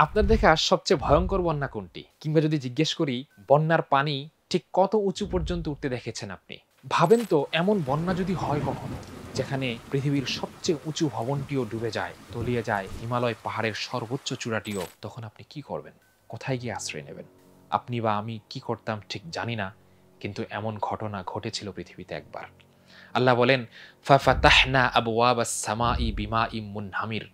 আপনার দেখা সবচেয়ে ভয়ঙ্কর বন্যা কোনটি? কিংবা যদি জিজ্ঞেস করি বন্যার পানি ঠিক কত উঁচু পর্যন্ত উঠতে দেখেছেন আপনি? ভাবেন তো এমন বন্যা যদি হয় কখনো, যেখানে পৃথিবীর সবচেয়ে উঁচু ভবনটিও ডুবে যায়, তলিয়ে যায় হিমালয় পাহাড়ের সর্বোচ্চ চূড়াটিও, তখন আপনি কি করবেন? কোথায় গিয়ে আশ্রয় নেবেন? আপনি বা আমি কি করতাম ঠিক জানি না, কিন্তু এমন ঘটনা ঘটেছিল পৃথিবীতে একবার। আল্লাহ বলেন, ফাফাতাহনা আবওয়াবাস সামাই বিমাইম মুনহামির।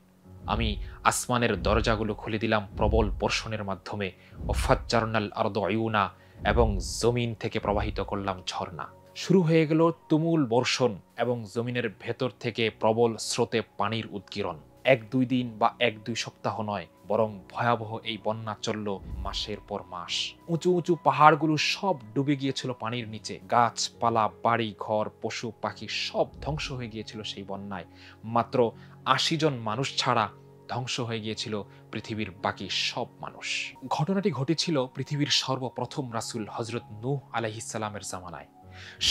আমি আসমানের দরজাগুলো খুলে দিলাম প্রবল বর্ষণের মাধ্যমে, ওয়াফাজ্জারনাল আরদা উয়ুনা, এবং জমিন থেকে প্রবাহিত করলাম ঝর্ণা। শুরু হয়ে গেল তুমুল বর্ষণ এবং জমিনের ভেতর থেকে প্রবল স্রোতে পানির উদগীরণ। ১-২ দিন বা ১-২ সপ্তাহ নয়, বরং ভয়াবহ এই বন্যা চলল মাসের পর মাস। উঁচু উঁচু পাহাড়গুলো সব ডুবে গিয়েছিল পানির নিচে। গাছপালা, বাড়ি ঘর, পশু পাখি সব ধ্বংস হয়ে গিয়েছিল সেই বন্যায়। মাত্র ৮০ জন মানুষ ছাড়া ধ্বংস হয়ে গিয়েছিল পৃথিবীর বাকি সব মানুষ। ঘটনাটি ঘটেছিল পৃথিবীর সর্বপ্রথম রাসূল হযরত নূহ আলাইহিস সালামের জামানায়।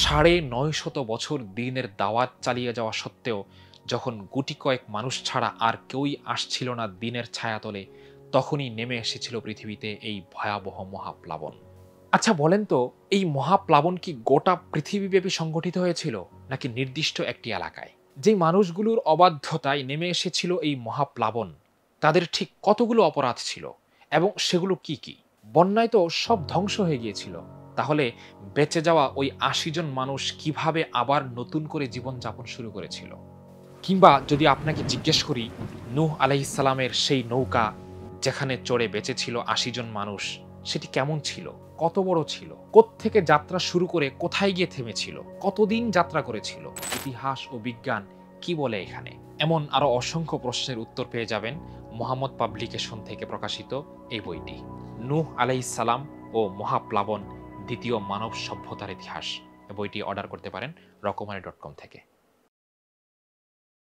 ৯৫০ বছর দ্বীনের দাওয়াত চালিয়ে যাওয়া সত্ত্বেও যখন গুটি কয়েক মানুষ ছাড়া আর কেউই আসছিল না দ্বীনের ছায়াতলে, তখনই নেমে এসেছিল পৃথিবীতে এই ভয়াবহ মহাপ্লাবন। আচ্ছা বলেন তো, এই মহাপ্লাবন কি গোটা পৃথিবীব্যাপী সংঘটিত হয়েছিল, নাকি নির্দিষ্ট একটি এলাকায়? যেই মানুষগুলোর অবাধ্যতায় নেমে এসেছিল এই মহাপ্লাবন, তাদের ঠিক কতগুলো অপরাধ ছিল এবং সেগুলো কি কি? বন্যায় তো সব ধ্বংস হয়ে গিয়েছিল। তাহলে বেঁচে যাওয়া ওই ৮০ জন মানুষ কিভাবে আবার নতুন করে জীবনযাপন শুরু করেছিল? কিংবা যদি আপনাকে জিজ্ঞেস করি, নূহ আলাইহিস সালামের সেই নৌকা যেখানে চড়ে বেঁচেছিল ৮০ জন মানুষ, সেটি কেমন ছিল? কত বড় ছিল? কোত্থেকে যাত্রা শুরু করে কোথায় গিয়ে থেমেছিল? কতদিন যাত্রা করেছিল? ইতিহাস ও বিজ্ঞান কি বলে এখানে? এমন আরো অসংখ্য প্রশ্নের উত্তর পেয়ে যাবেন মোহাম্মদ পাবলিকেশন থেকে প্রকাশিত এই বইটি। নূহ আলাইহিস সালাম ও মহাপ্লাবন, দ্বিতীয় মানব সভ্যতার ইতিহাস। এই বইটি অর্ডার করতে পারেন রকমারি.com থেকে।